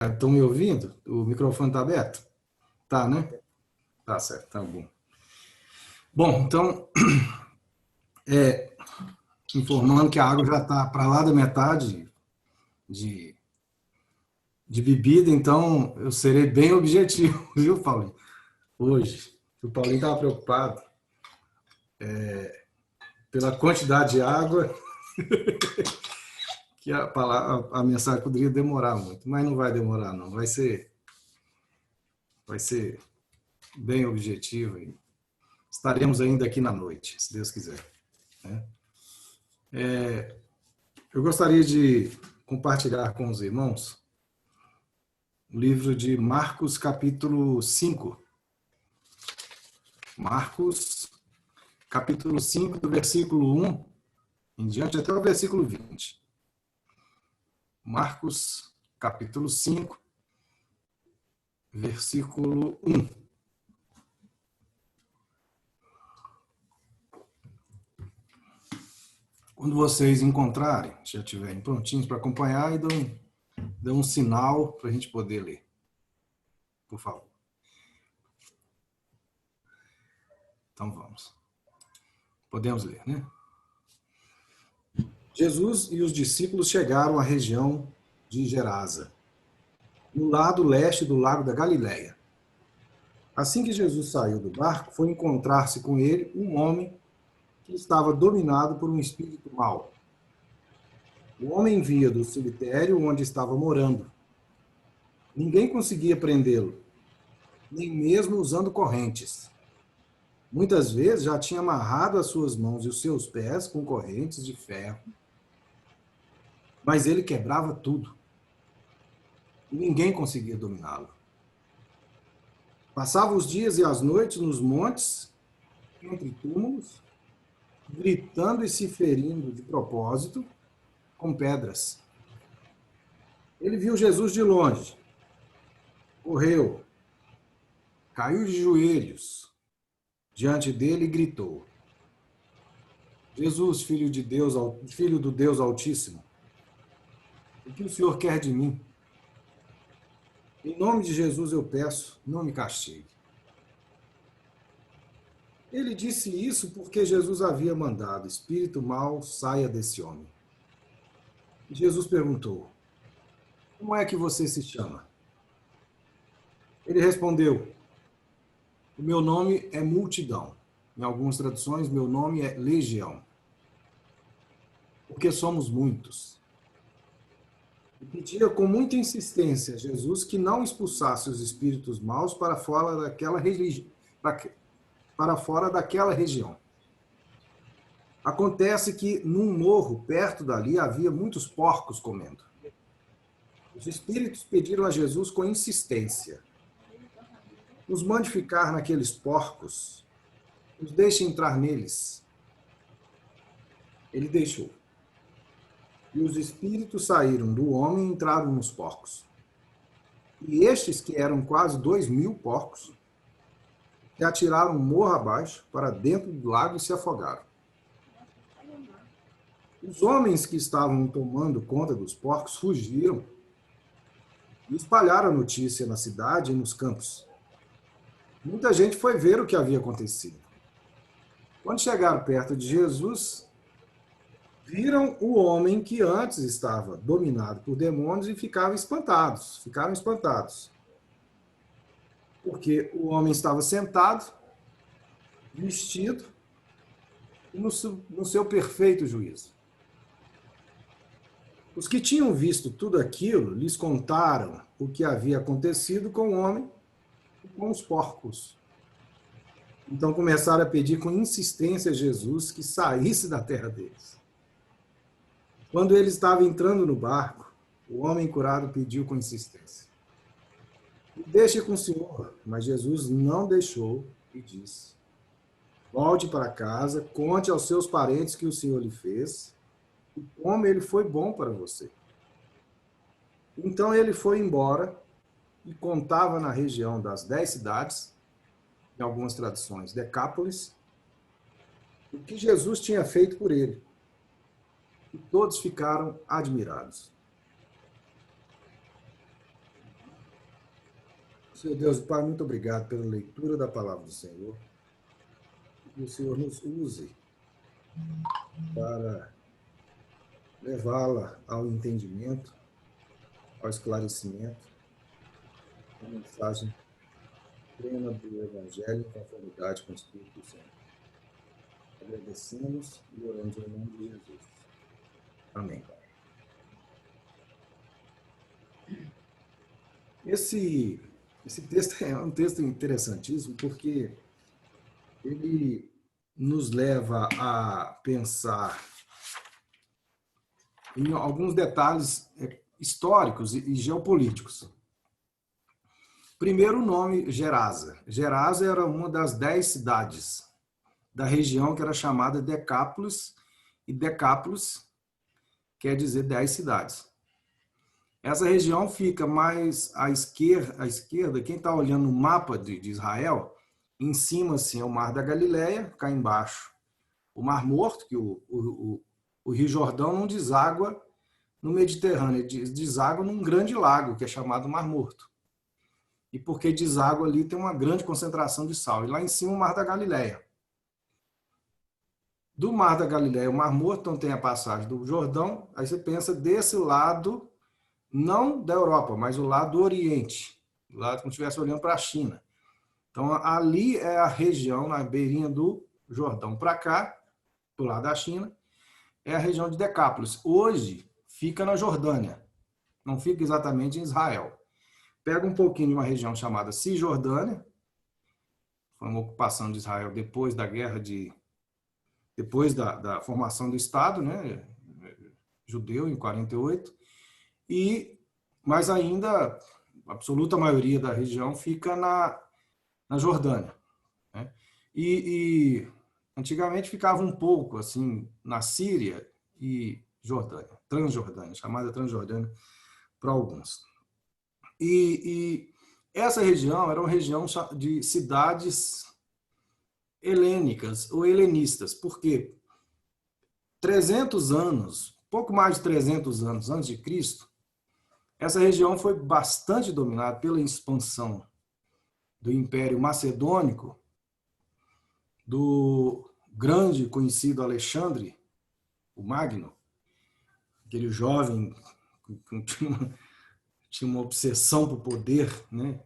Estão me ouvindo? O microfone está aberto? Tá, né? Tá certo, tá bom. Bom, então, informando que a água já está para lá da metade de, de bebida, então eu serei bem objetivo, viu, Paulinho? Hoje. O Paulinho estava preocupado pela quantidade de água, que a mensagem poderia demorar muito, mas não vai demorar, não. Vai ser bem objetivo e estaremos ainda aqui na noite, se Deus quiser, né? Eu gostaria de compartilhar com os irmãos o livro de Marcos, capítulo 5. Marcos, capítulo 5, do versículo 1 em diante até o versículo 20. Marcos, capítulo 5, versículo 1. Quando vocês encontrarem, já estiverem prontinhos para acompanhar, e dão um sinal para a gente poder ler. Por favor. Então vamos. Podemos ler, né? Jesus e os discípulos chegaram à região de Gerasa, no lado leste do lago da Galileia. Assim que Jesus saiu do barco, foi encontrar-se com ele um homem que estava dominado por um espírito mau. O homem via do cemitério onde estava morando. Ninguém conseguia prendê-lo, nem mesmo usando correntes. Muitas vezes já tinha amarrado as suas mãos e os seus pés com correntes de ferro, mas ele quebrava tudo. E ninguém conseguia dominá-lo. Passava os dias e as noites nos montes, entre túmulos, gritando e se ferindo de propósito com pedras. Ele viu Jesus de longe, correu, caiu de joelhos diante dele e gritou: Jesus, filho de Deus, filho do Deus Altíssimo, o que o Senhor quer de mim? Em nome de Jesus eu peço, não me castigue. Ele disse isso porque Jesus havia mandado: espírito mau, saia desse homem. E Jesus perguntou: como é que você se chama? Ele respondeu: o meu nome é Multidão. Em algumas traduções, meu nome é Legião. Porque somos muitos. E pedia com muita insistência a Jesus que não expulsasse os espíritos maus para fora daquela região. Acontece que num morro perto dali havia muitos porcos comendo. Os espíritos pediram a Jesus com insistência: nos mande ficar naqueles porcos, nos deixe entrar neles. Ele deixou. E os espíritos saíram do homem e entraram nos porcos. E estes, que eram quase 2.000 porcos, se atiraram morro abaixo para dentro do lago e se afogaram. Os homens que estavam tomando conta dos porcos fugiram e espalharam a notícia na cidade e nos campos. Muita gente foi ver o que havia acontecido. Quando chegaram perto de Jesus, viram o homem que antes estava dominado por demônios e ficaram espantados. Porque o homem estava sentado, vestido, no seu perfeito juízo. Os que tinham visto tudo aquilo lhes contaram o que havia acontecido com o homem e com os porcos. Então começaram a pedir com insistência a Jesus que saísse da terra deles. Quando ele estava entrando no barco, o homem curado pediu com insistência: deixe com o Senhor. Mas Jesus não deixou e disse: volte para casa, conte aos seus parentes que o Senhor lhe fez e como ele foi bom para você. Então ele foi embora e contava na região das 10 cidades, em algumas traduções, Decápolis, o que Jesus tinha feito por ele. E todos ficaram admirados. Senhor Deus e Pai, muito obrigado pela leitura da palavra do Senhor. Que o Senhor nos use para levá-la ao entendimento, ao esclarecimento, a mensagem plena do Evangelho em conformidade com o Espírito Santo. Agradecemos e oramos em nome de Jesus. Amém. Esse texto é um texto interessantíssimo porque ele nos leva a pensar em alguns detalhes históricos e geopolíticos. Primeiro, o nome Gerasa. Gerasa era uma das 10 cidades da região que era chamada Decápolis, e Decápolis quer dizer 10 cidades. Essa região fica mais à esquerda, quem está olhando o mapa de Israel, em cima assim, é o Mar da Galileia, cá embaixo o Mar Morto, que o Rio Jordão não deságua no Mediterrâneo, ele deságua num grande lago, que é chamado Mar Morto. E porque deságua ali tem uma grande concentração de sal. E lá em cima o Mar da Galileia. Do Mar da Galileia, o Mar Morto, então tem a passagem do Jordão, aí você pensa desse lado, não da Europa, mas o lado do Oriente, do lado como se estivesse olhando para a China. Então ali é a região, na beirinha do Jordão para cá, do lado da China, é a região de Decápolis. Hoje fica na Jordânia, não fica exatamente em Israel. Pega um pouquinho de uma região chamada Cisjordânia, foi uma ocupação de Israel depois da guerra depois da formação do Estado, né, judeu em 48, mas ainda a absoluta maioria da região fica na Jordânia, né? E antigamente ficava um pouco assim na Síria e Jordânia, Transjordânia, chamada Transjordânia para alguns. E essa região era uma região de cidades helênicas ou helenistas, porque 300 anos, pouco mais de 300 anos antes de Cristo, essa região foi bastante dominada pela expansão do Império Macedônico, do grande conhecido Alexandre, o Magno, aquele jovem que tinha uma obsessão por poder, né?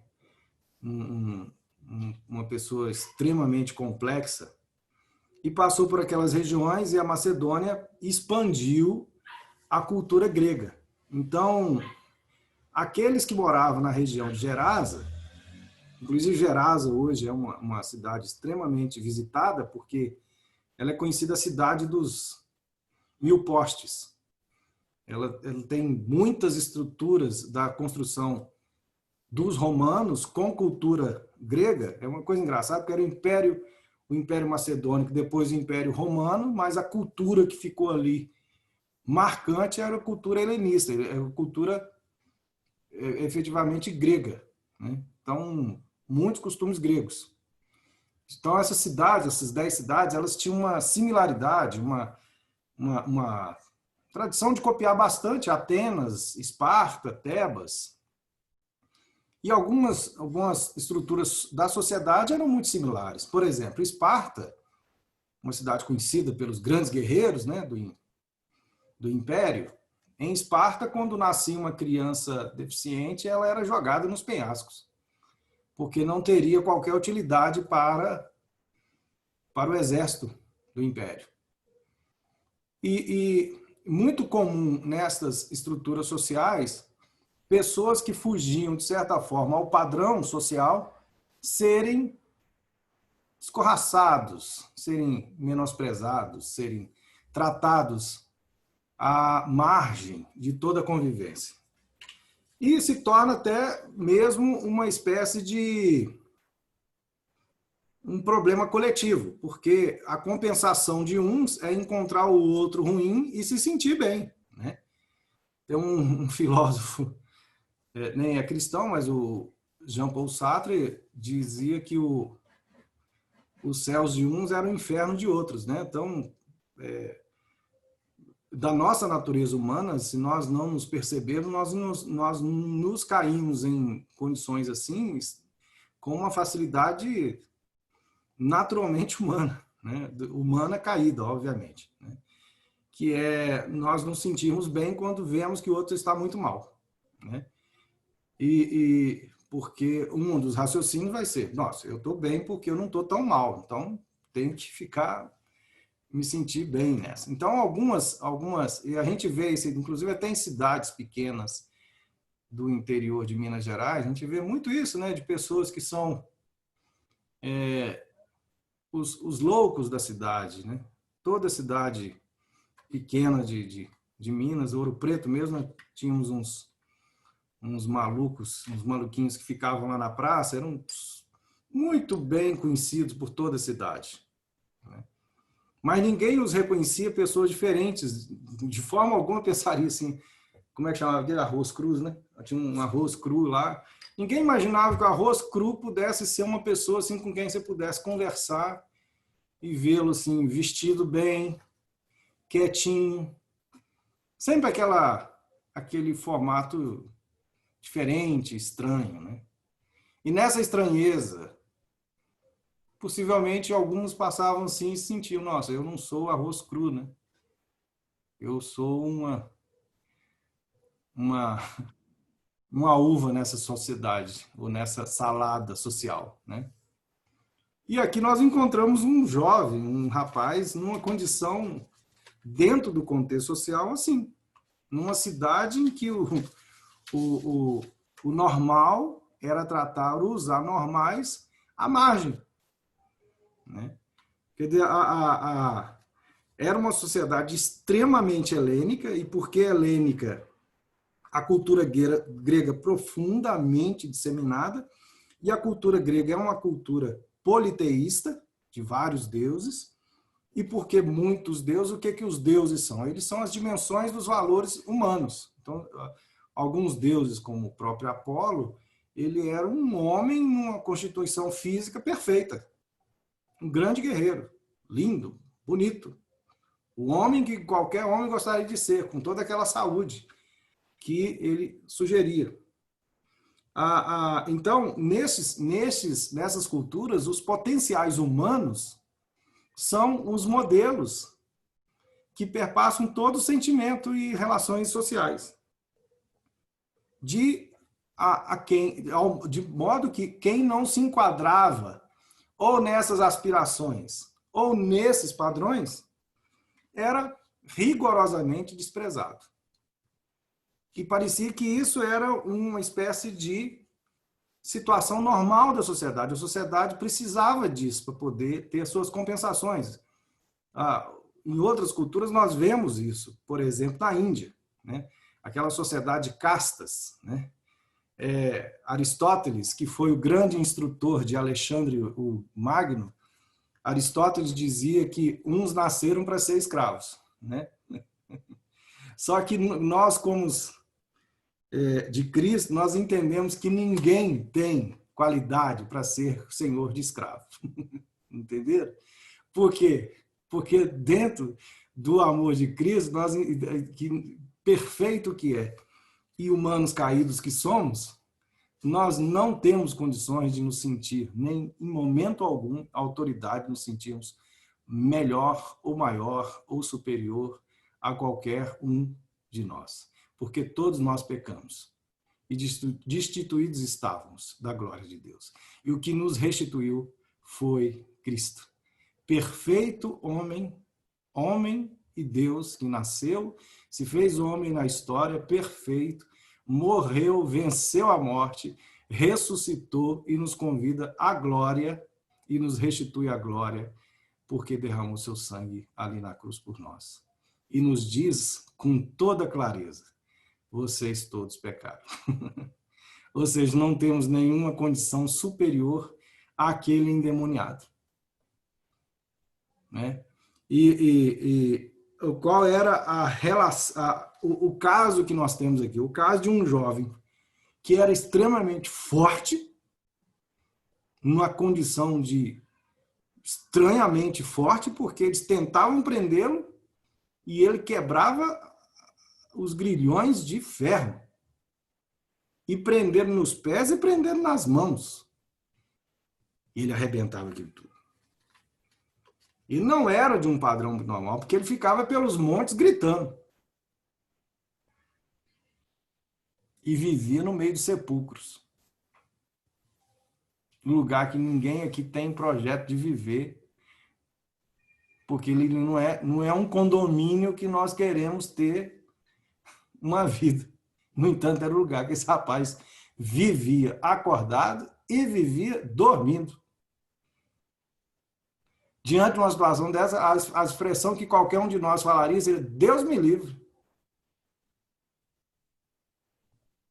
Uma pessoa extremamente complexa, e passou por aquelas regiões, e a Macedônia expandiu a cultura grega. Então, aqueles que moravam na região de Gerasa, inclusive Gerasa hoje é uma cidade extremamente visitada, porque ela é conhecida a cidade dos 1000 postes. Ela tem muitas estruturas da construção dos romanos com cultura grega. É uma coisa engraçada, porque era o Império Macedônico, depois o Império Romano, mas a cultura que ficou ali marcante era a cultura helenista, era a cultura efetivamente grega, né? Então, muitos costumes gregos. Então, essas cidades, essas 10 cidades, elas tinham uma similaridade, uma tradição de copiar bastante Atenas, Esparta, Tebas. E algumas estruturas da sociedade eram muito similares. Por exemplo, Esparta, uma cidade conhecida pelos grandes guerreiros, né, do Império. Em Esparta, quando nascia uma criança deficiente, ela era jogada nos penhascos, porque não teria qualquer utilidade para o exército do Império. E muito comum nessas estruturas sociais, pessoas que fugiam, de certa forma, ao padrão social, serem escorraçados, serem menosprezados, serem tratados à margem de toda a convivência. E se torna até mesmo uma espécie de um problema coletivo, porque a compensação de uns é encontrar o outro ruim e se sentir bem, né? Tem um filósofo, nem é cristão, mas o Jean-Paul Sartre dizia que os céus de uns eram o inferno de outros, né? Então, da nossa natureza humana, se nós não nos percebermos, nós nos caímos em condições assim com uma facilidade naturalmente humana, né? Humana caída, obviamente, né? Que é nós nos sentirmos bem quando vemos que o outro está muito mal, né? E porque um dos raciocínios vai ser, nossa, eu estou bem porque eu não estou tão mal, então tenho que me sentir bem nessa. Então, e a gente vê isso, inclusive até em cidades pequenas do interior de Minas Gerais, a gente vê muito isso, né, de pessoas que são os loucos da cidade, né? Toda cidade pequena de Minas, Ouro Preto mesmo, tínhamos uns malucos, uns maluquinhos que ficavam lá na praça, eram muito bem conhecidos por toda a cidade, né? Mas ninguém os reconhecia pessoas diferentes, de forma alguma pensaria assim, como é que chamava aquele arroz cru, né? Tinha um arroz cru lá. Ninguém imaginava que o arroz cru pudesse ser uma pessoa assim com quem você pudesse conversar e vê-lo assim vestido bem, quietinho, sempre aquele formato diferente, estranho, né? E nessa estranheza, possivelmente alguns passavam assim e sentiam, nossa, eu não sou arroz cru, né? Eu sou uma uma uva nessa sociedade, ou nessa salada social, né? E aqui nós encontramos um jovem, um rapaz, numa condição, dentro do contexto social, assim, numa cidade em que o normal era tratar os anormais à margem, né? Quer dizer, era uma sociedade extremamente helênica, e porque helênica, a cultura grega profundamente disseminada, e a cultura grega é uma cultura politeísta, de vários deuses, e porque muitos deuses, o que os deuses são? Eles são as dimensões dos valores humanos. Então, alguns deuses, como o próprio Apolo, ele era um homem numa constituição física perfeita, um grande guerreiro, lindo, bonito, o homem que qualquer homem gostaria de ser, com toda aquela saúde que ele sugeria. Então, nessas culturas, os potenciais humanos são os modelos que perpassam todo o sentimento e relações sociais. De modo que quem não se enquadrava ou nessas aspirações ou nesses padrões era rigorosamente desprezado. E parecia que isso era uma espécie de situação normal da sociedade. A sociedade precisava disso para poder ter suas compensações. Em outras culturas nós vemos isso, por exemplo, na Índia, né? Aquela sociedade de castas, né? Aristóteles, que foi o grande instrutor de Alexandre o Magno, Aristóteles dizia que uns nasceram para ser escravos, né? Só que nós, como de Cristo, nós entendemos que ninguém tem qualidade para ser senhor de escravo. Entenderam? Por quê? Porque dentro do amor de Cristo, perfeito que é, e humanos caídos que somos, nós não temos condições de nos sentir, nem em momento algum, a autoridade, nos sentirmos melhor ou maior ou superior a qualquer um de nós. Porque todos nós pecamos e destituídos estávamos da glória de Deus. E o que nos restituiu foi Cristo. Perfeito homem, homem e Deus que nasceu, se fez homem na história, perfeito, morreu, venceu a morte, ressuscitou e nos convida à glória e nos restitui a glória porque derramou seu sangue ali na cruz por nós. E nos diz com toda clareza, vocês todos pecaram. Ou seja, não temos nenhuma condição superior àquele endemoniado, né? E qual era a relação, o caso que nós temos aqui? O caso de um jovem que era extremamente forte, numa condição de estranhamente forte, porque eles tentavam prendê-lo e ele quebrava os grilhões de ferro. E prenderam nos pés e prenderam nas mãos. E ele arrebentava aquilo tudo. E não era de um padrão normal, porque ele ficava pelos montes gritando. E vivia no meio de sepulcros. Um lugar que ninguém aqui tem projeto de viver, porque ele não é um condomínio que nós queremos ter uma vida. No entanto, era o lugar que esse rapaz vivia acordado e vivia dormindo. Diante de uma situação dessa, a expressão que qualquer um de nós falaria seria: Deus me livre.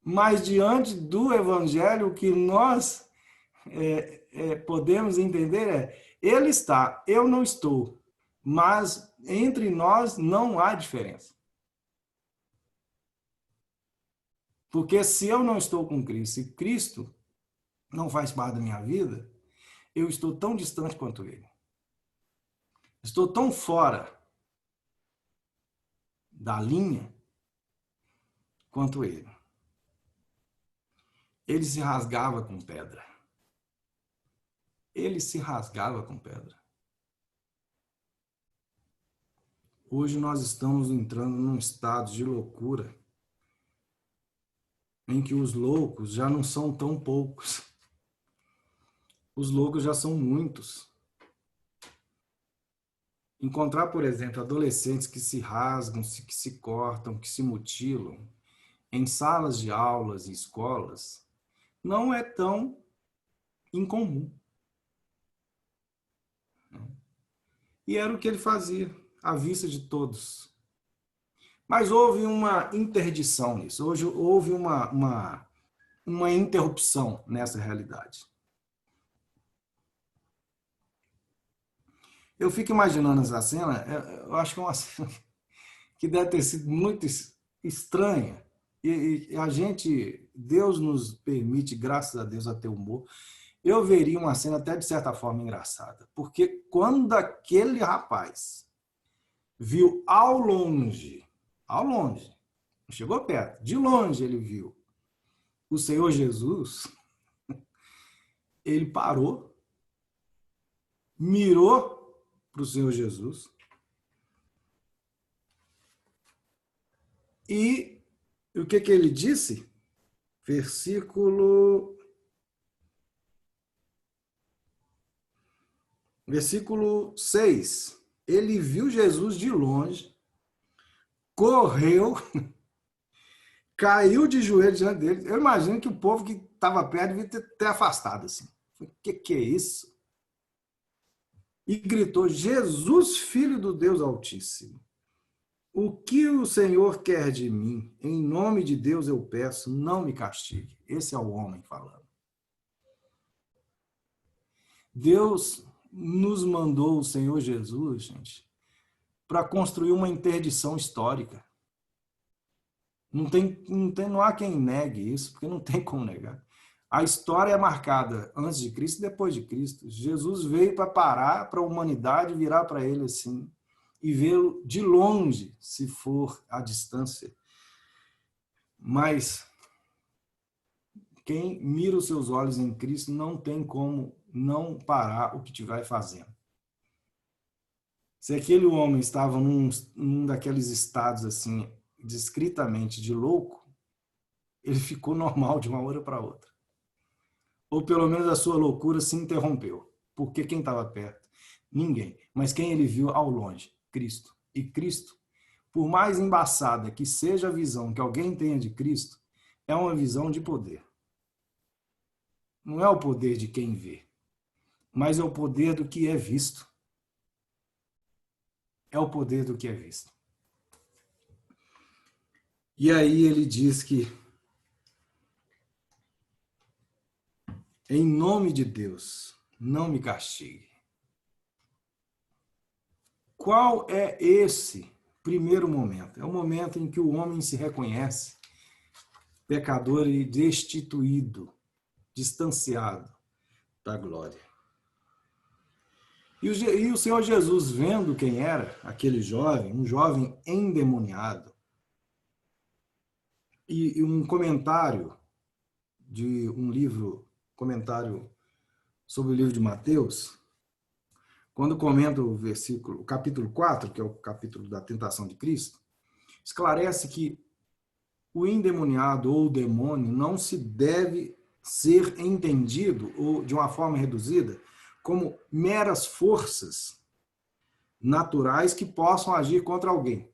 Mas diante do evangelho, o que nós podemos entender ele está, eu não estou, mas entre nós não há diferença. Porque se eu não estou com Cristo e Cristo não faz parte da minha vida, eu estou tão distante quanto ele. Estou tão fora da linha quanto ele. Ele se rasgava com pedra. Ele se rasgava com pedra. Hoje nós estamos entrando num estado de loucura em que os loucos já não são tão poucos. Os loucos já são muitos. Encontrar, por exemplo, adolescentes que se rasgam, que se cortam, que se mutilam em salas de aulas e escolas não é tão incomum. E era o que ele fazia, à vista de todos. Mas houve uma interdição nisso, hoje houve uma interrupção nessa realidade. Eu fico imaginando essa cena, eu acho que é uma cena que deve ter sido muito estranha. E a gente, Deus nos permite, graças a Deus, a ter humor. Eu veria uma cena até de certa forma engraçada. Porque quando aquele rapaz viu ao longe, não chegou perto, de longe ele viu o Senhor Jesus, ele parou, mirou para o Senhor Jesus e o que ele disse? Versículo 6. Ele viu Jesus de longe, correu, caiu de joelhos diante dele. Eu imagino que o povo que estava perto devia ter afastado assim. O que é isso? E gritou: Jesus, filho do Deus Altíssimo, o que o Senhor quer de mim? Em nome de Deus eu peço, não me castigue. Esse é o homem falando. Deus nos mandou o Senhor Jesus, gente, para construir uma interdição histórica. Não há quem negue isso, porque não tem como negar. A história é marcada antes de Cristo e depois de Cristo. Jesus veio para parar para a humanidade, virar para ele assim, e vê-lo de longe, se for a distância. Mas quem mira os seus olhos em Cristo não tem como não parar o que estiver fazendo. Se aquele homem estava num daqueles estados assim, descritamente de louco, ele ficou normal de uma hora para outra. Ou pelo menos a sua loucura se interrompeu. Porque quem estava perto? Ninguém. Mas quem ele viu ao longe? Cristo. E Cristo, por mais embaçada que seja a visão que alguém tenha de Cristo, é uma visão de poder. Não é o poder de quem vê, mas é o poder do que é visto. É o poder do que é visto. E aí ele diz que, em nome de Deus, não me castigue. Qual é esse primeiro momento? É o momento em que o homem se reconhece pecador e destituído, distanciado da glória. E o Senhor Jesus, vendo quem era aquele jovem, um jovem endemoniado, e um comentário de um livro, comentário sobre o livro de Mateus, quando comenta o capítulo 4, que é o capítulo da tentação de Cristo, esclarece que o endemoniado ou o demônio não se deve ser entendido, ou de uma forma reduzida, como meras forças naturais que possam agir contra alguém.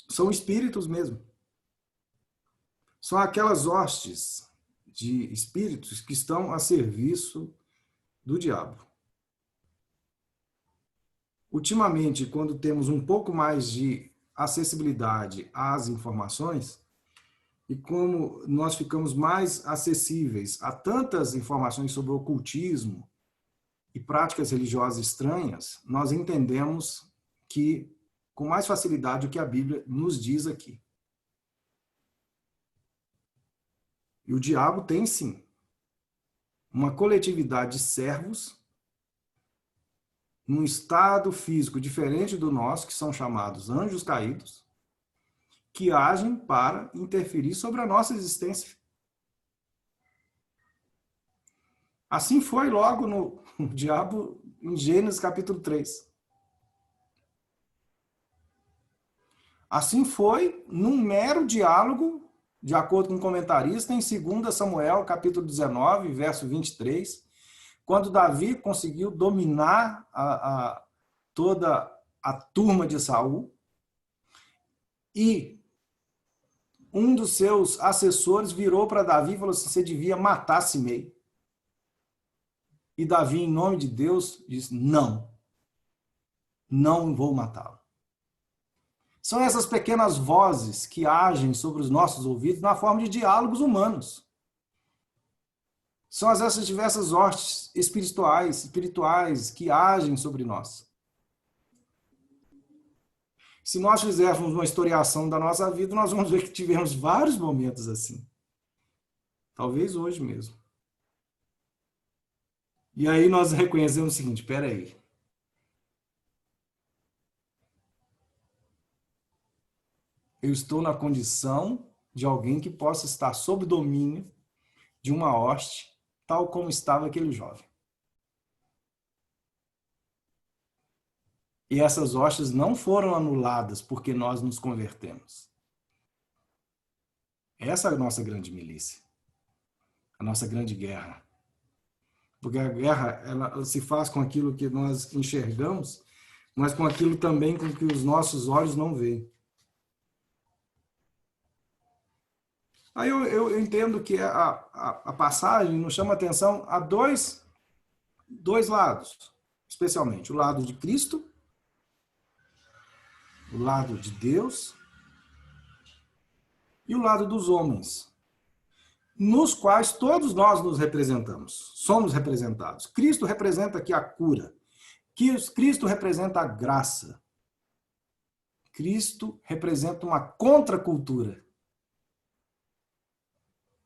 São espíritos mesmo. São aquelas hostes de espíritos que estão a serviço do diabo. Ultimamente, quando temos um pouco mais de acessibilidade às informações, e como nós ficamos mais acessíveis a tantas informações sobre o ocultismo e práticas religiosas estranhas, nós entendemos que, com mais facilidade, o que a Bíblia nos diz aqui. E o diabo tem, sim, uma coletividade de servos num estado físico diferente do nosso, que são chamados anjos caídos, que agem para interferir sobre a nossa existência. Assim foi logo no diabo em Gênesis capítulo 3. Assim foi num mero diálogo, de acordo com o comentarista, em 2 Samuel capítulo 19, verso 23, quando Davi conseguiu dominar toda a turma de Saul, e um dos seus assessores virou para Davi e falou assim: você devia matar Simei. E Davi, em nome de Deus, disse: não, não vou matá-lo. São essas pequenas vozes que agem sobre os nossos ouvidos na forma de diálogos humanos. São essas diversas hostes espirituais que agem sobre nós. Se nós fizermos uma historiação da nossa vida, nós vamos ver que tivemos vários momentos assim. Talvez hoje mesmo. E aí nós reconhecemos o seguinte: espera aí. Eu estou na condição de alguém que possa estar sob domínio de uma hoste, tal como estava aquele jovem. E essas hostes não foram anuladas porque nós nos convertemos. Essa é a nossa grande milícia. A nossa grande guerra. Porque a guerra, ela se faz com aquilo que nós enxergamos, mas com aquilo também com que os nossos olhos não veem. Aí eu entendo que a passagem nos chama atenção a dois lados, especialmente o lado de Cristo, o lado de Deus e o lado dos homens, nos quais todos nós nos representamos, somos representados. Cristo representa aqui a cura, Cristo representa a graça, Cristo representa uma contracultura.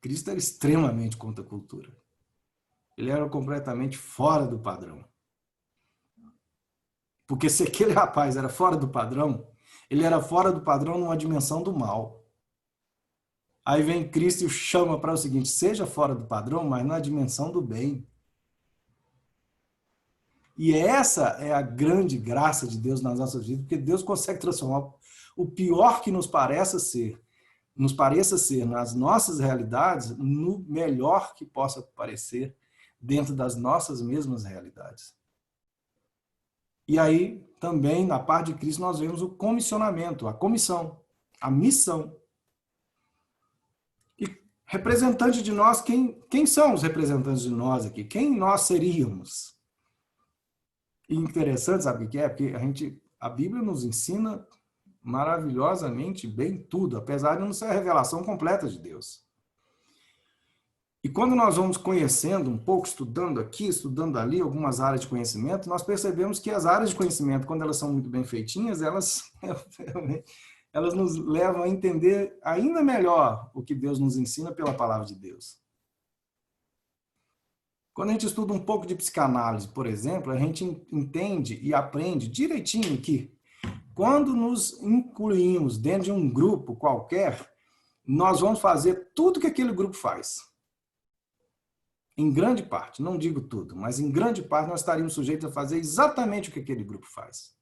Cristo era extremamente contra a cultura. Ele era completamente fora do padrão. Porque se aquele rapaz era fora do padrão, ele era fora do padrão numa dimensão do mal. Aí vem Cristo e o chama para o seguinte: seja fora do padrão, mas na dimensão do bem. E essa é a grande graça de Deus nas nossas vidas, porque Deus consegue transformar o pior que nos pareça ser nas nossas realidades, no melhor que possa parecer dentro das nossas mesmas realidades. E aí, também, na parte de Cristo, nós vemos o comissionamento, a comissão, a missão. E representante de nós, quem são os representantes de nós aqui? Quem nós seríamos? E interessante, sabe o que é? Porque a Bíblia nos ensina maravilhosamente bem tudo, apesar de não ser a revelação completa de Deus. E quando nós vamos conhecendo um pouco, estudando aqui, estudando ali, algumas áreas de conhecimento, nós percebemos que as áreas de conhecimento, quando elas são muito bem feitinhas, elas nos levam a entender ainda melhor o que Deus nos ensina pela palavra de Deus. Quando a gente estuda um pouco de psicanálise, por exemplo, a gente entende e aprende direitinho que quando nos incluímos dentro de um grupo qualquer, nós vamos fazer tudo que aquele grupo faz. Em grande parte, não digo tudo, mas em grande parte nós estaríamos sujeitos a fazer exatamente o que aquele grupo faz.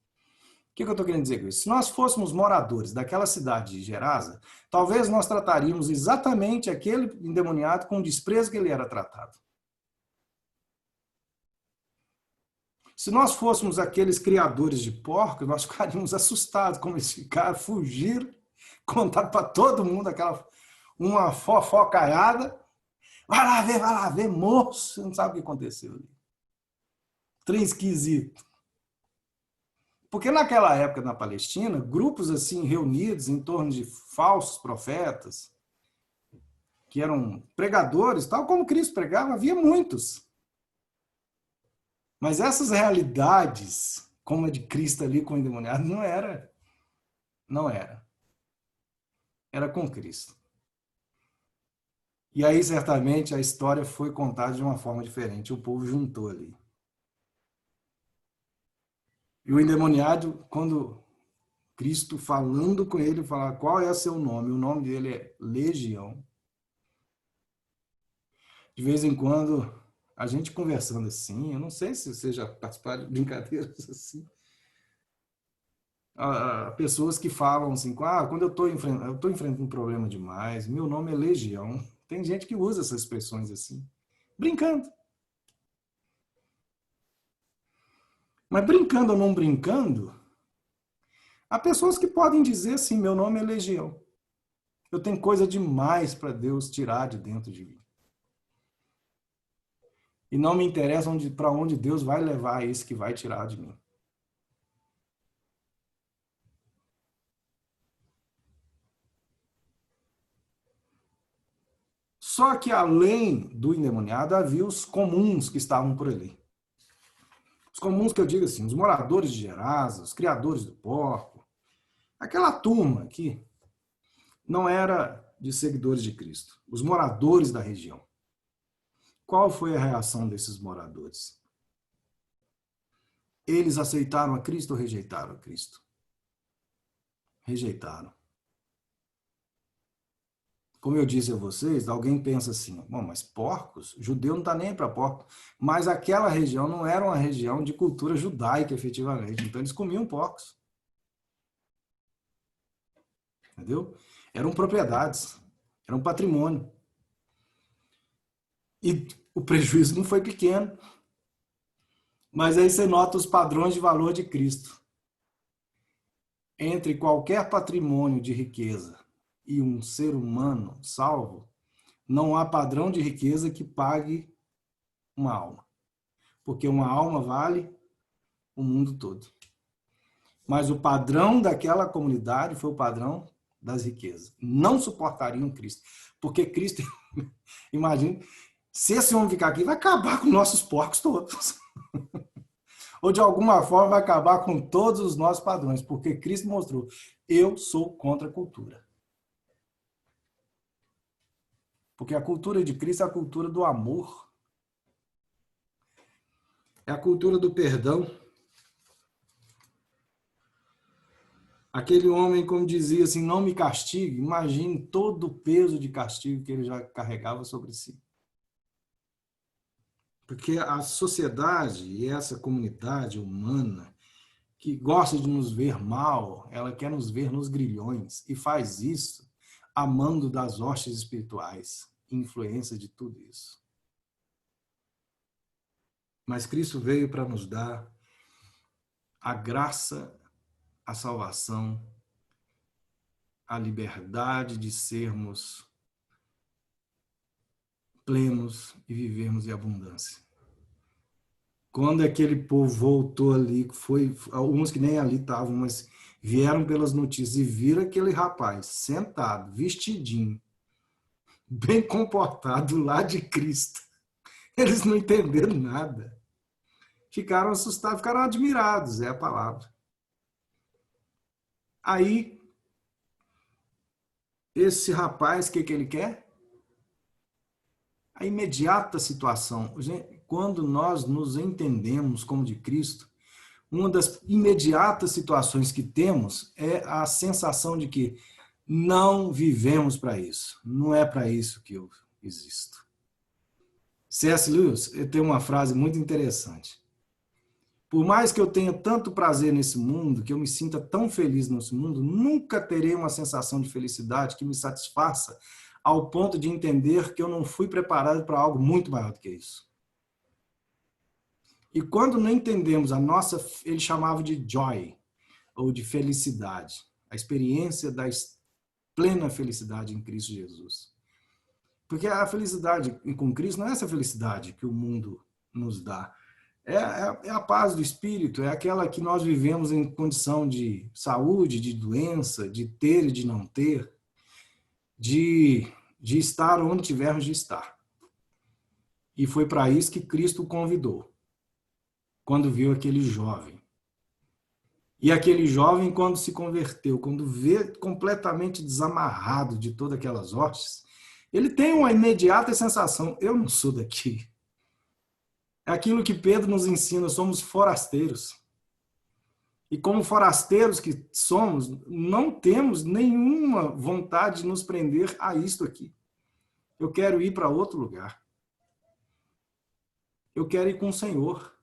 O que eu estou querendo dizer com isso? Se nós fôssemos moradores daquela cidade de Gerasa, talvez nós trataríamos exatamente aquele endemoniado com o desprezo que ele era tratado. Se nós fôssemos aqueles criadores de porcos, nós ficaríamos assustados, como eles ficaram, fugiram, contaram para todo mundo uma fofocaiada. Vai lá ver, moço, você não sabe o que aconteceu ali. Trem esquisito. Porque naquela época na Palestina, grupos assim reunidos em torno de falsos profetas, que eram pregadores, tal como Cristo pregava, havia muitos. Mas essas realidades, como a de Cristo ali com o endemoniado, não era. Não era. Era com Cristo. E aí, certamente, a história foi contada de uma forma diferente. O povo juntou ali. E o endemoniado, quando Cristo falando com ele, fala qual é o seu nome? O nome dele é Legião. De vez em quando, a gente conversando assim, eu não sei se você já participou de brincadeiras assim, pessoas que falam assim, quando eu estou enfrentando um problema demais, meu nome é Legião. Tem gente que usa essas expressões assim, brincando. Mas brincando ou não brincando, há pessoas que podem dizer assim, meu nome é Legião. Eu tenho coisa demais para Deus tirar de dentro de mim. E não me interessa para onde Deus vai levar isso que vai tirar de mim. Só que além do endemoniado, havia os comuns que estavam por ali. Os comuns que eu digo assim, os moradores de Gerasa, os criadores do porco, aquela turma que não era de seguidores de Cristo, os moradores da região. Qual foi a reação desses moradores? Eles aceitaram a Cristo ou rejeitaram a Cristo? Rejeitaram. Como eu disse a vocês, alguém pensa assim, bom, mas porcos? Judeu não está nem para porcos. Mas aquela região não era uma região de cultura judaica, efetivamente. Então eles comiam porcos. Entendeu? Eram propriedades, eram patrimônio. E o prejuízo não foi pequeno. Mas aí você nota os padrões de valor de Cristo. Entre qualquer patrimônio de riqueza e um ser humano salvo, não há padrão de riqueza que pague uma alma. Porque uma alma vale o mundo todo. Mas o padrão daquela comunidade foi o padrão das riquezas. Não suportariam Cristo. Porque Cristo, imagina, se esse homem ficar aqui, vai acabar com nossos porcos todos. Ou de alguma forma vai acabar com todos os nossos padrões. Porque Cristo mostrou, eu sou contra a cultura. Porque a cultura de Cristo é a cultura do amor. É a cultura do perdão. Aquele homem, como dizia assim, não me castigue, imagine todo o peso de castigo que ele já carregava sobre si. Porque a sociedade e essa comunidade humana que gosta de nos ver mal, ela quer nos ver nos grilhões e faz isso amando das hostes espirituais, influência de tudo isso. Mas Cristo veio para nos dar a graça, a salvação, a liberdade de sermos plenos e vivermos em abundância. Quando aquele povo voltou ali, foi alguns que nem ali estavam, mas vieram pelas notícias e viram aquele rapaz sentado, vestidinho, bem comportado lá de Cristo. Eles não entenderam nada. Ficaram assustados, ficaram admirados, é a palavra. Aí, esse rapaz, o que ele quer? A imediata situação. Quando nós nos entendemos como de Cristo, uma das imediatas situações que temos é a sensação de que não vivemos para isso. Não é para isso que eu existo. C.S. Lewis tem uma frase muito interessante. Por mais que eu tenha tanto prazer nesse mundo, que eu me sinta tão feliz nesse mundo, nunca terei uma sensação de felicidade que me satisfaça ao ponto de entender que eu não fui preparado para algo muito maior do que isso. E quando não entendemos a nossa, ele chamava de joy, ou de felicidade, a experiência da plena felicidade em Cristo Jesus. Porque a felicidade com Cristo não é essa felicidade que o mundo nos dá. É a paz do espírito, é aquela que nós vivemos em condição de saúde, de doença, de ter e de não ter, de estar onde tivermos de estar. E foi para isso que Cristo o convidou, quando viu aquele jovem. E aquele jovem, quando se converteu, quando vê completamente desamarrado de todas aquelas hostes, ele tem uma imediata sensação, eu não sou daqui. É aquilo que Pedro nos ensina, somos forasteiros. E como forasteiros que somos, não temos nenhuma vontade de nos prender a isto aqui. Eu quero ir para outro lugar. Eu quero ir com o Senhor.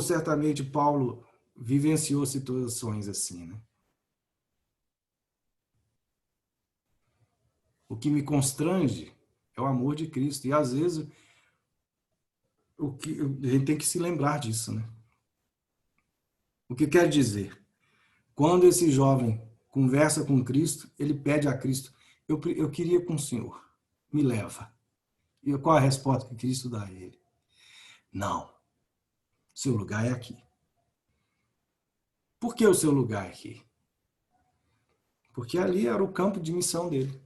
Certamente Paulo vivenciou situações assim, né? O que me constrange é o amor de Cristo. E às vezes a gente tem que se lembrar disso, né? O que quer dizer? Quando esse jovem conversa com Cristo, ele pede a Cristo, eu queria ir com o Senhor, me leva. E qual a resposta que Cristo dá a ele? Não, seu lugar é aqui. Por que o seu lugar é aqui? Porque ali era o campo de missão dele.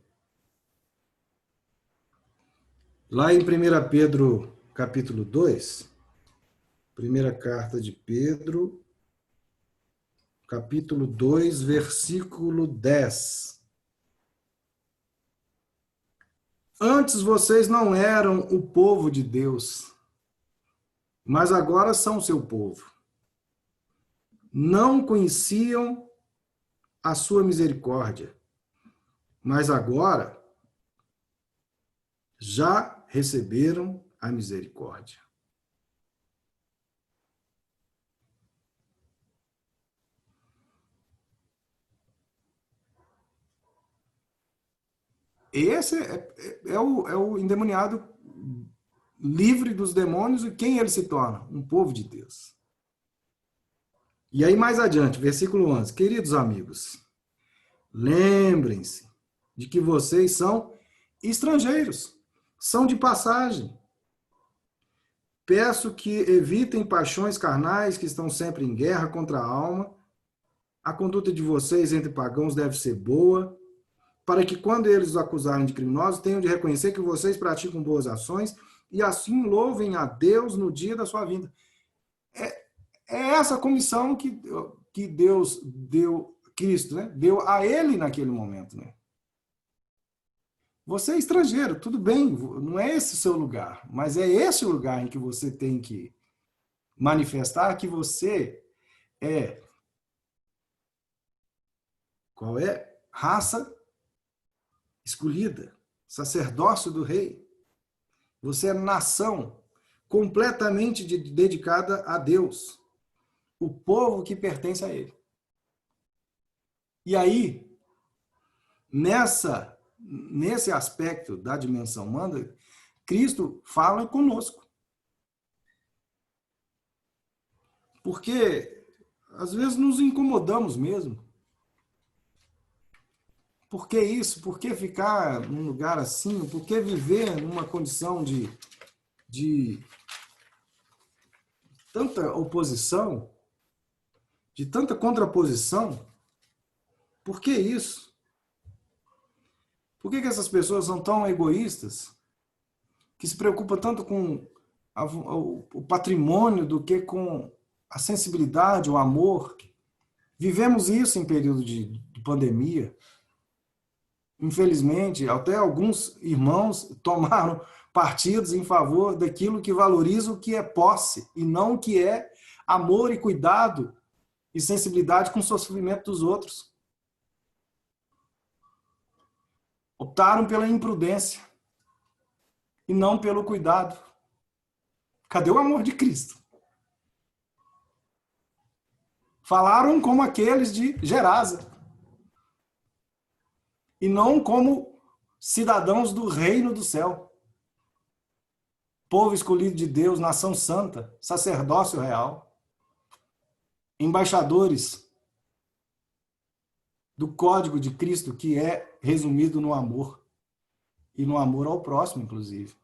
Lá em 1 Pedro, capítulo 2, primeira carta de Pedro, capítulo 2, versículo 10. Antes vocês não eram o povo de Deus, mas agora são seu povo. Não conheciam a sua misericórdia, mas agora já receberam a misericórdia. Esse é o endemoniado livre dos demônios, e quem ele se torna? Um povo de Deus. E aí mais adiante, versículo 11. Queridos amigos, lembrem-se de que vocês são estrangeiros, são de passagem. Peço que evitem paixões carnais que estão sempre em guerra contra a alma. A conduta de vocês entre pagãos deve ser boa, para que quando eles os acusarem de criminosos, tenham de reconhecer que vocês praticam boas ações e assim louvem a Deus no dia da sua vinda. É essa comissão que Deus deu, Cristo, né? Deu a ele naquele momento, né? Você é estrangeiro, tudo bem, não é esse o seu lugar, mas é esse o lugar em que você tem que manifestar que você é, qual é? Raça escolhida, sacerdócio do rei. Você é nação completamente dedicada a Deus, o povo que pertence a ele. E aí, nesse aspecto da dimensão humana, Cristo fala conosco. Porque às vezes nos incomodamos mesmo. Por que isso? Por que ficar num lugar assim? Por que viver numa condição de tanta oposição, de tanta contraposição? Por que isso? Por que essas pessoas são tão egoístas, que se preocupam tanto com o patrimônio do que com a sensibilidade, o amor? Vivemos isso em período de pandemia. Infelizmente, até alguns irmãos tomaram partidos em favor daquilo que valoriza o que é posse e não o que é amor e cuidado e sensibilidade com o sofrimento dos outros. Optaram pela imprudência. e não pelo cuidado. Cadê o amor de Cristo? Falaram como aqueles de Gerasa, e não como cidadãos do reino do céu. Povo escolhido de Deus, nação santa, sacerdócio real, embaixadores do código de Cristo, que é resumido no amor, e no amor ao próximo, inclusive.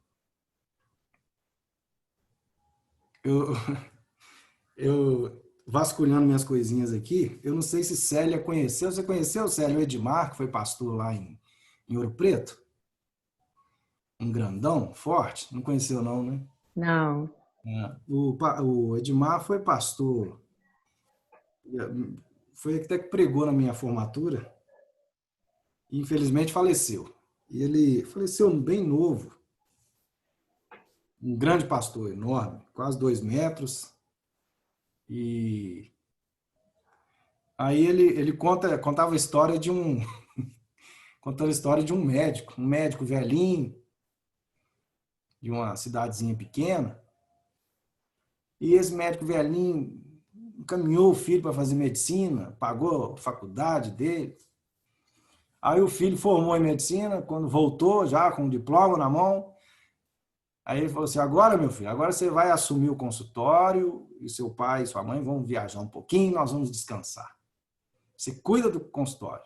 Eu vasculhando minhas coisinhas aqui, eu não sei se Célia conheceu. Você conheceu, Célia, o Edmar, que foi pastor lá em Ouro Preto? Um grandão, forte? Não conheceu não, né? Não. O Edmar foi pastor, foi até que pregou na minha formatura, e infelizmente faleceu. E ele faleceu bem novo, um grande pastor, enorme, quase 2 metros. E aí ele contava a história de contando a história de um médico velhinho, de uma cidadezinha pequena. E esse médico velhinho encaminhou o filho para fazer medicina, pagou a faculdade dele. Aí o filho formou em medicina, quando voltou já com o diploma na mão, aí ele falou assim: agora, meu filho, agora você vai assumir o consultório e seu pai e sua mãe vão viajar um pouquinho, nós vamos descansar. Você cuida do consultório.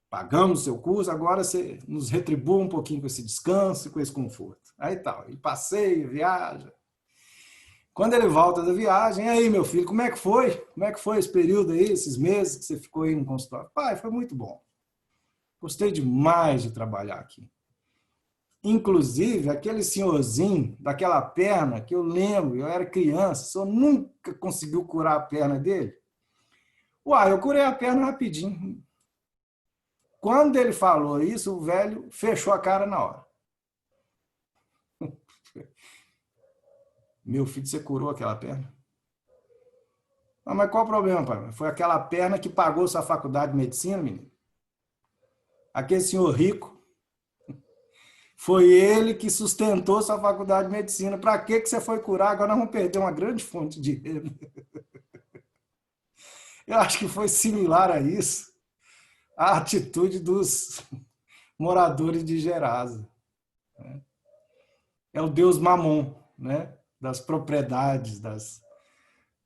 Pagamos o seu curso, agora você nos retribua um pouquinho com esse descanso e com esse conforto. Aí tal, ele passeia, viaja. Quando ele volta da viagem: aí, meu filho, como é que foi? Como é que foi esse período aí, esses meses que você ficou aí no consultório? Pai, foi muito bom. Gostei demais de trabalhar aqui. Inclusive, aquele senhorzinho daquela perna, que eu lembro, eu era criança, só nunca conseguiu curar a perna dele. Uai, eu curei a perna rapidinho. Quando ele falou isso, o velho fechou a cara na hora. Meu filho, você curou aquela perna? Ah, mas qual o problema, pai? Foi aquela perna que pagou sua faculdade de medicina, menino? Aquele senhor rico, foi ele que sustentou sua faculdade de medicina. Para que você foi curar? Agora nós vamos perder uma grande fonte de renda. Eu acho que foi similar a isso, a atitude dos moradores de Gerasa. É o Deus Mamon, né? Das propriedades,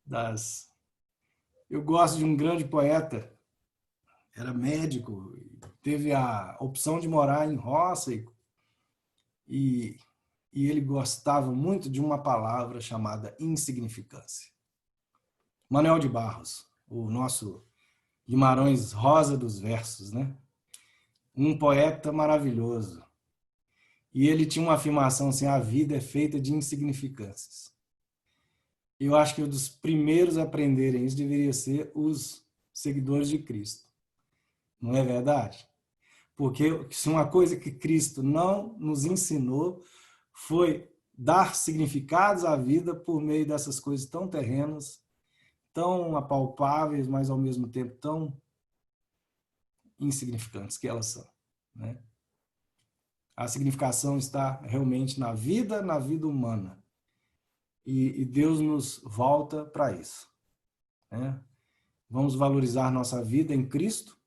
das... Eu gosto de um grande poeta, era médico, teve a opção de morar em roça e ele gostava muito de uma palavra chamada insignificância. Manuel de Barros, o nosso Guimarães Rosa dos versos, né? Um poeta maravilhoso. E ele tinha uma afirmação assim: a vida é feita de insignificâncias. Eu acho que um dos primeiros a aprenderem isso deveria ser os seguidores de Cristo. Não é verdade? Porque se uma coisa que Cristo não nos ensinou foi dar significados à vida por meio dessas coisas tão terrenas, tão apalpáveis, mas ao mesmo tempo tão insignificantes que elas são, né? A significação está realmente na vida humana. E Deus nos volta para isso, né? Vamos valorizar nossa vida em Cristo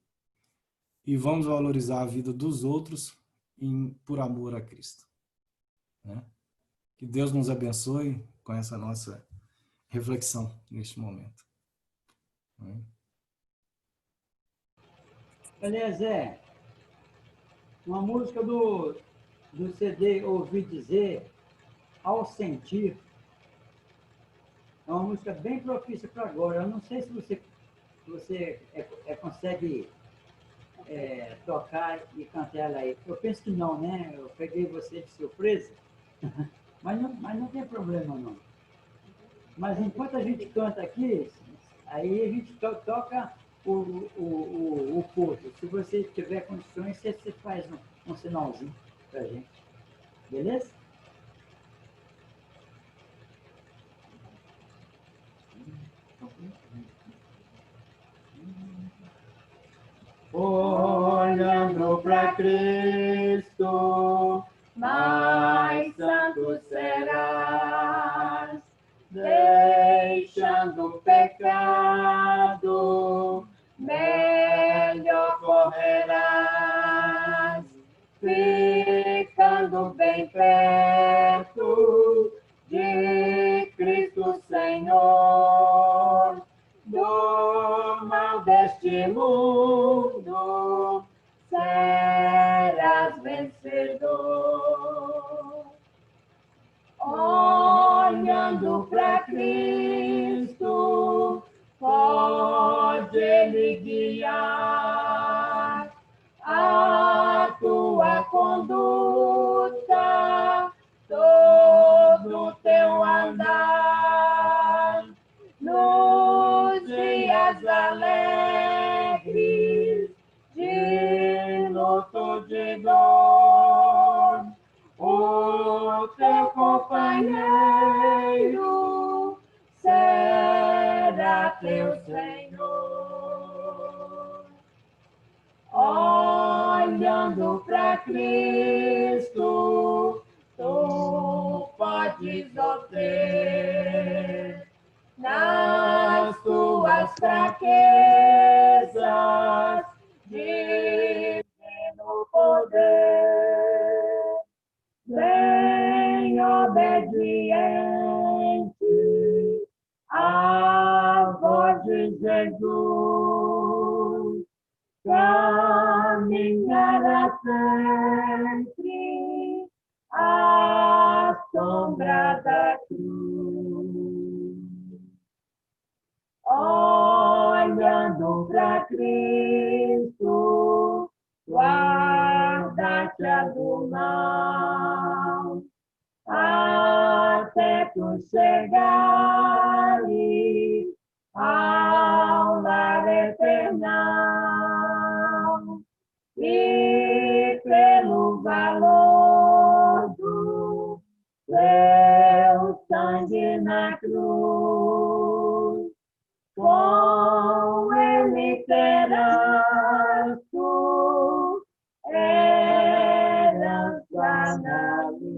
e vamos valorizar a vida dos outros por amor a Cristo, né? Que Deus nos abençoe com essa nossa reflexão neste momento. Eliezer, uma música do CD Ouvi Dizer, Ao Sentir, é uma música bem propícia para agora. Eu não sei se você consegue tocar e cantar ela aí. Eu penso que não, né? Eu peguei você de surpresa, mas não tem problema, não. Mas enquanto a gente canta aqui, aí a gente toca o curso. Se você tiver condições, você faz um sinalzinho para a gente. Beleza? Olhando para Cristo, mais santo serás, deixando o pecado, melhor correrás, ficando bem perto de Cristo Senhor, do mal deste mundo serás vencedor. Olhando para Cristo, pode Ele guiar a tua conduta, todo o teu andar, nos dias alegres, de luto, de dor, o teu companheiro será teu Senhor. Olhando para Cristo, tu podes obter nas tuas fraquezas divino poder. Bem obediente à voz de Jesus, caminhará sempre à sombra da cruz. Olhando para Cristo, guarda-te do mal, até tu chegares ao lar eternal, e pelo valor do teu sangue na cruz, com Ele terás tu herança na luz.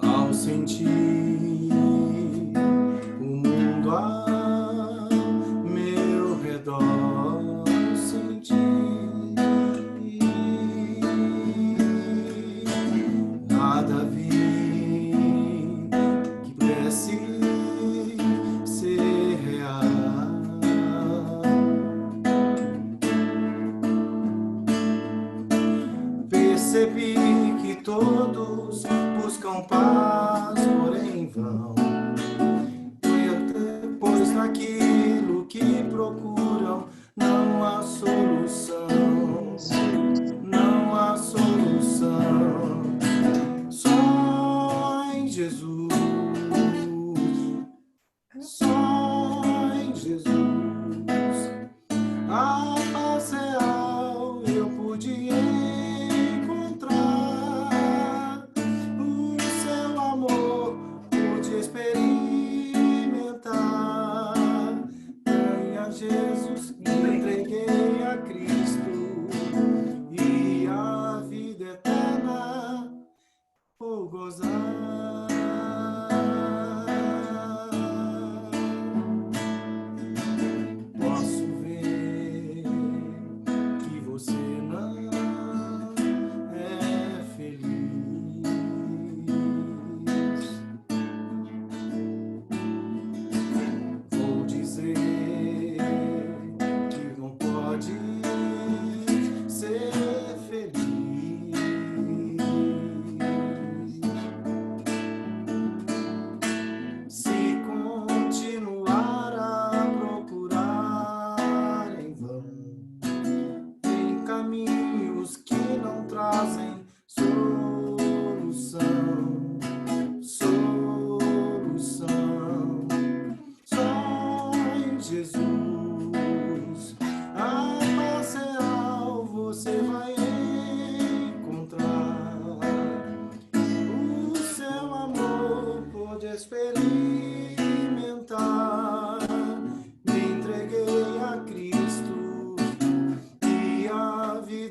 Ao sentir o mundo ao meu redor, sentir nada vi que pudesse ser real. Percebi que todos buscam paz, porém vão. E depois daquilo que procuram, não há solução. Não há solução. Só em Jesus. Só em Jesus. A paz real eu pude encontrar, o seu amor pude experimentar. Ganhei a Jesus, me entreguei a Cristo,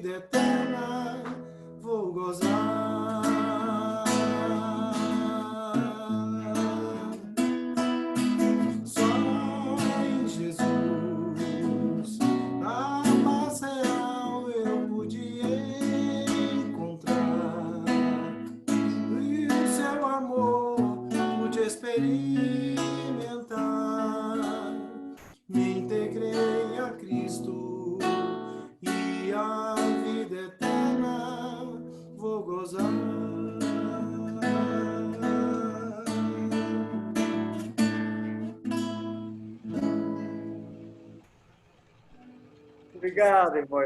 vida eterna vou gozar. Só em Jesus a paz real eu pude encontrar, e o seu amor pude experimentar. Me integrei a Cristo e a vida eterna vou gozar. Obrigado, irmão.